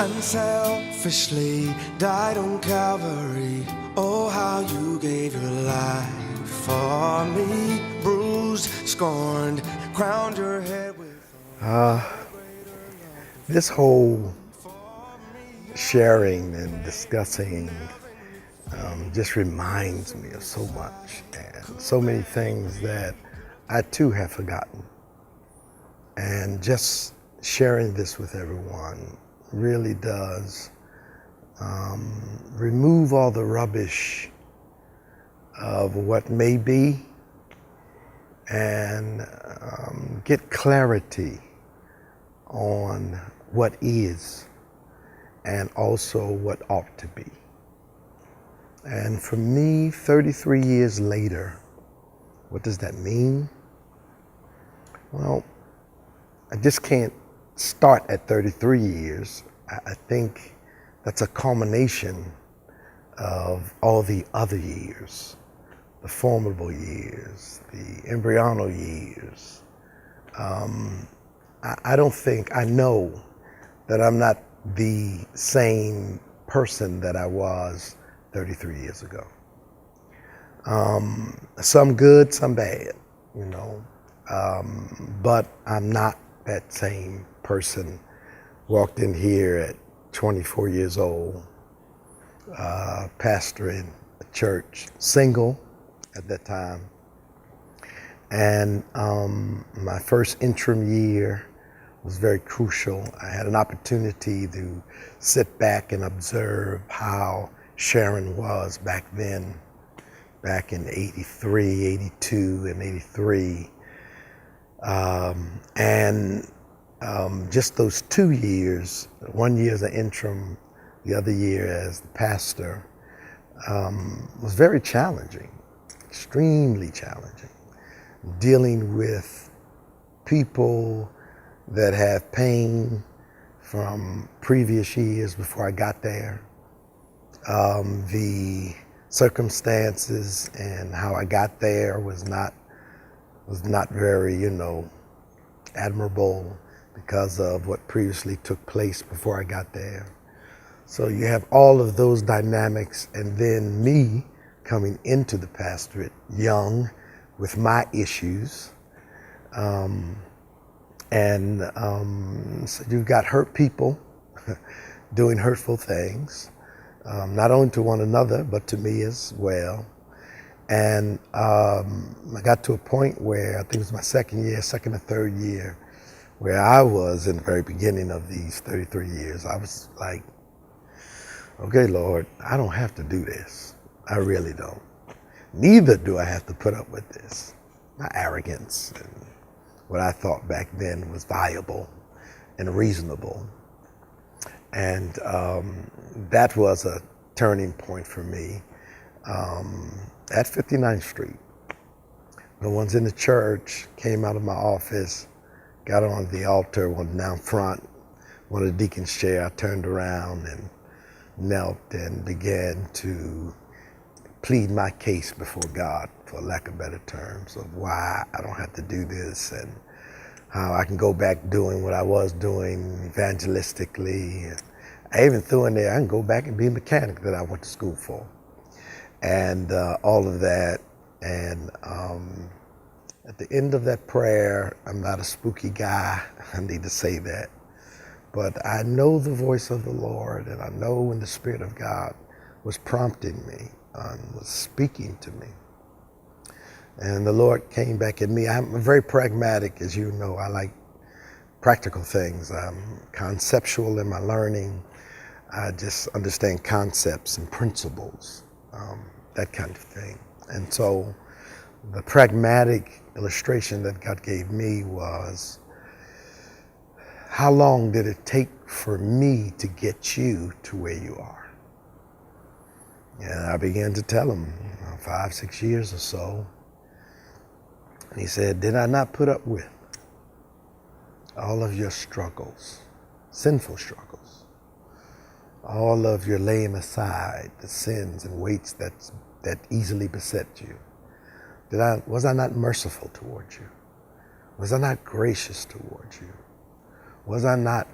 unselfishly died on Calvary. Oh, how you gave your life for me. Bruised, scorned, crowned your head with This whole sharing and discussing just reminds me of so much and so many things that I too have forgotten. And just sharing this with everyone really does remove all the rubbish of what may be and get clarity on what is and also what ought to be. And for me, 33 years later, what does that mean? Well, I just can't start at 33 years. I think that's a culmination of all the other years, the formidable years, the embryonal years. I don't think, I know that I'm not the same person that I was 33 years ago. Some good, some bad, you know. But I'm not that same person. Walked in here at 24 years old, pastoring a church, single at that time. And my first interim year was very crucial. I had an opportunity to sit back and observe how Sharon was back then, back in 83, 82, and 83. Just those 2 years, 1 year as an interim, the other year as the pastor, was very challenging, extremely challenging. Dealing with people that have pain from previous years before I got there. The circumstances and how I got there was not very, admirable because of what previously took place before I got there. So you have all of those dynamics, and then me coming into the pastorate young with my issues. So you've got hurt people doing hurtful things, not only to one another, but to me as well. And I got to a point where, I think it was my second or third year, where I was in the very beginning of these 33 years. I was like, okay, Lord, I don't have to do this. I really don't. Neither do I have to put up with this. My arrogance and what I thought back then was viable and reasonable. And that was a turning point for me. At 59th Street, the ones in the church came out of my office, got on the altar, went down front, one of the deacon's chair. I turned around and knelt and began to plead my case before God, for lack of better terms, of why I don't have to do this and how I can go back doing what I was doing evangelistically. I even threw in there, I can go back and be a mechanic that I went to school for. And all of that. And at the end of that prayer, I'm not a spooky guy, I need to say that. But I know the voice of the Lord, and I know when the Spirit of God was prompting me, was speaking to me. And the Lord came back at me. I'm very pragmatic, as you know. I like practical things. I'm conceptual in my learning. I just understand concepts and principles, that kind of thing. And so the pragmatic illustration that God gave me was, how long did it take for me to get you to where you are? And I began to tell him, 5, 6 years or so. And he said, did I not put up with all of your struggles, sinful struggles, all of your laying aside the sins and weights that easily beset you? Was I not merciful towards you? Was I not gracious towards you? Was I not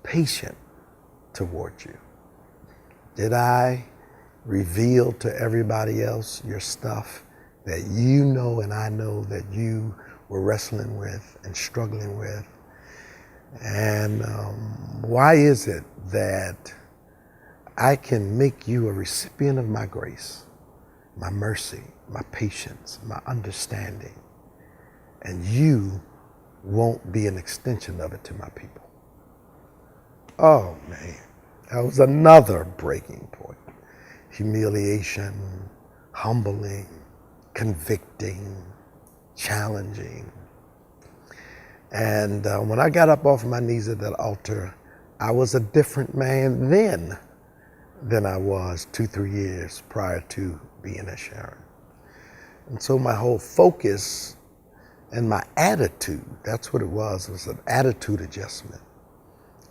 patient toward you? Did I reveal to everybody else your stuff that you know and I know that you were wrestling with and struggling with? And why is it that I can make you a recipient of my grace, my mercy, my patience, my understanding, and you won't be an extension of it to my people? Oh man, that was another breaking point. Humiliation, humbling, convicting, challenging. And when I got up off my knees at that altar, I was a different man then than I was 2-3 years prior to being at Sharon. And so my whole focus and my attitude, that's what it was an attitude adjustment.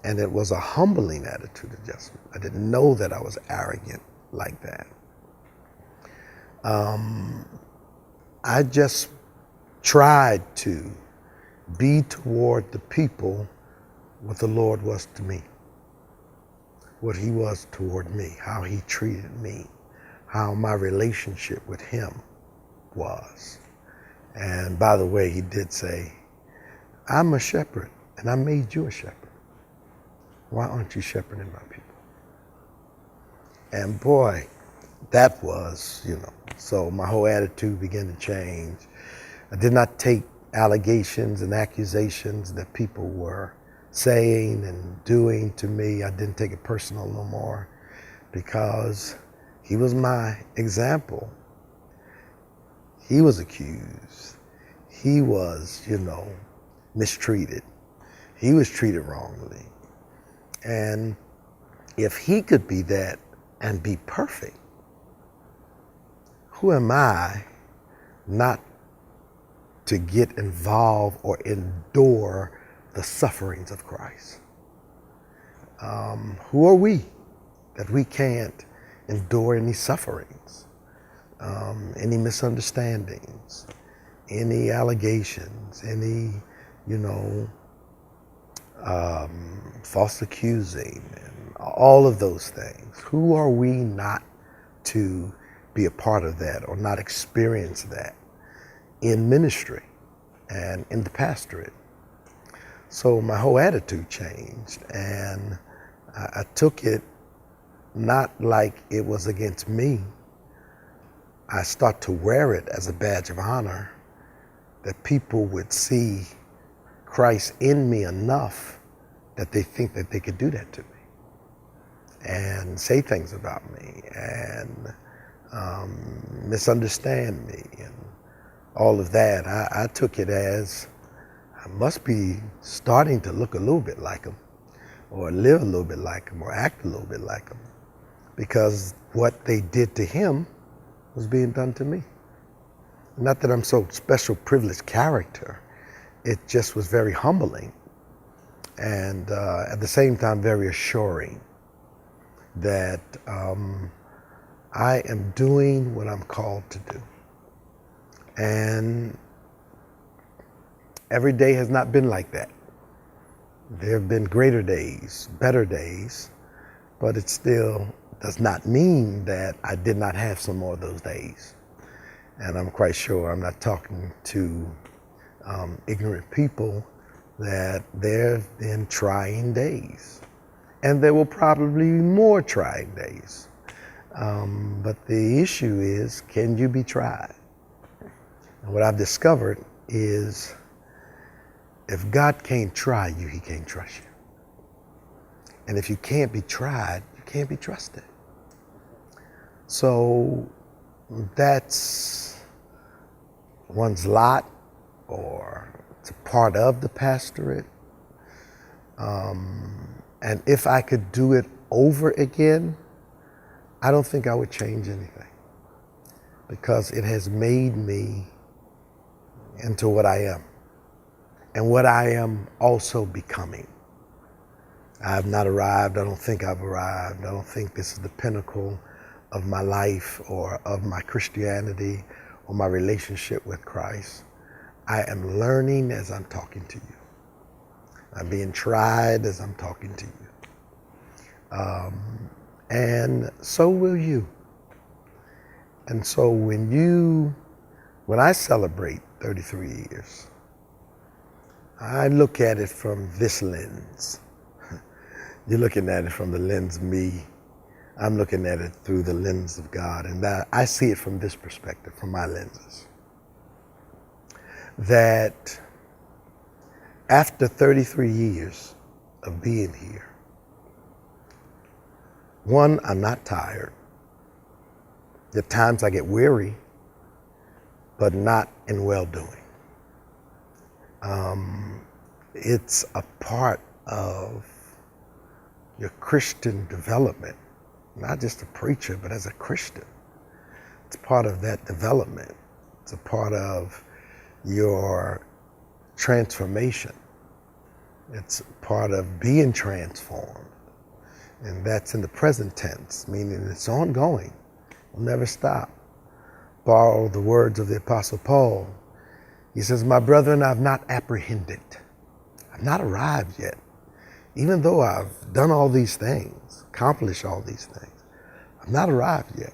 And it was a humbling attitude adjustment. I didn't know that I was arrogant like that. I just tried to be toward the people what the Lord was to me, what he was toward me, how he treated me, how my relationship with him was. And by the way, he did say, I'm a shepherd and I made you a shepherd. Why aren't you shepherding my people? And boy, that was, so my whole attitude began to change. I did not take allegations and accusations that people were saying and doing to me. I didn't take it personal no more because he was my example. He was accused. He was, mistreated. He was treated wrongly. And if he could be that and be perfect, who am I not to get involved or endure the sufferings of Christ? Who are we that we can't endure any sufferings, any misunderstandings, any allegations, any, false accusing, and all of those things? Who are we not to be a part of that or not experience that in ministry and in the pastorate? So my whole attitude changed, and I took it not like it was against me. I start to wear it as a badge of honor, that people would see Christ in me enough that they think that they could do that to me and say things about me and misunderstand me and all of that. I took it as I must be starting to look a little bit like him, or live a little bit like him, or act a little bit like him, because what they did to him was being done to me. Not that I'm so special privileged character. It just was very humbling and at the same time very assuring that I am doing what I'm called to do. And every day has not been like that. There have been greater days, better days, but it still does not mean that I did not have some more of those days. And I'm quite sure I'm not talking to ignorant people, that there have been trying days. And there will probably be more trying days. But the issue is, can you be tried? And what I've discovered is, if God can't try you, he can't trust you. And if you can't be tried, you can't be trusted. So that's one's lot, or it's a part of the pastorate. And if I could do it over again, I don't think I would change anything, because it has made me into what I am, and what I am also becoming. I have not arrived. I don't think I've arrived. I don't think this is the pinnacle of my life or of my Christianity or my relationship with Christ. I am learning as I'm talking to you. I'm being tried as I'm talking to you. And so will you. And so when I celebrate 33 years, I look at it from this lens. You're looking at it from the lens of me. I'm looking at it through the lens of God. And that I see it from this perspective, from my lenses. That after 33 years of being here, one, I'm not tired. At times I get weary, but not in well-doing. It's a part of your Christian development, not just a preacher, but as a Christian. It's part of that development. It's a part of your transformation. It's part of being transformed. And that's in the present tense, meaning it's ongoing. It'll never stop. Borrow the words of the Apostle Paul. He says, my brethren, I've not apprehended. I've not arrived yet. Even though I've done all these things, accomplished all these things, I've not arrived yet.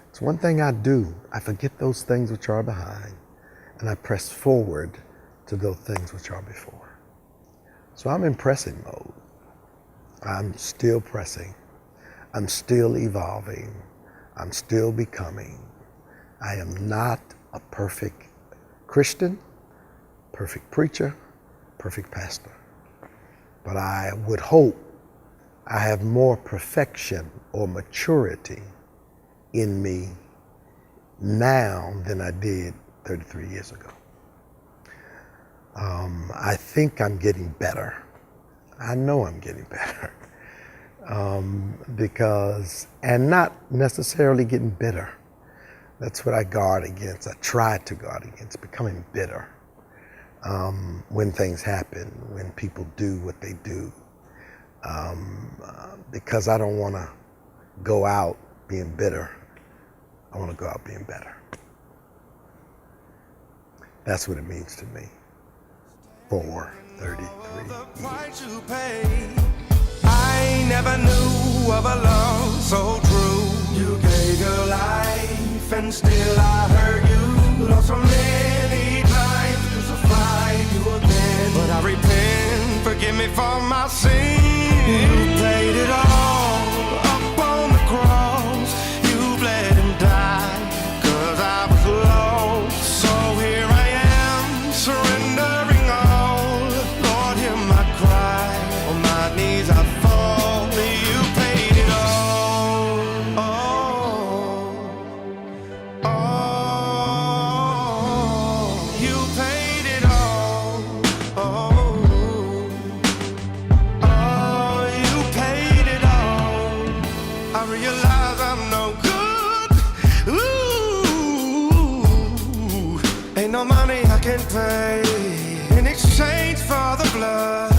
It's one thing I do. I forget those things which are behind, and I press forward to those things which are before. So I'm in pressing mode. I'm still pressing. I'm still evolving. I'm still becoming. I am not a perfect Christian, perfect preacher, perfect pastor. But I would hope I have more perfection or maturity in me now than I did 33 years ago. I think I'm getting better. I know I'm getting better. And not necessarily getting bitter. That's what I guard against. I try to guard against becoming bitter when things happen, when people do what they do, because I don't want to go out being bitter. I want to go out being better. That's what it means to me for 33 years. I never knew of a love so true. You gave your life and still I hurt you. Lost so many times, crucified you again. But I repent, forgive me for my sin. You paid it all up on the cross. You bled and died, 'cause I was lost. So here I am, surrendering all. Lord, hear my cry, on my knees I fall. You paid it all. You paid it all. You paid it all. I realize I'm no good. Ooh, ain't no money I can pay in exchange for the blood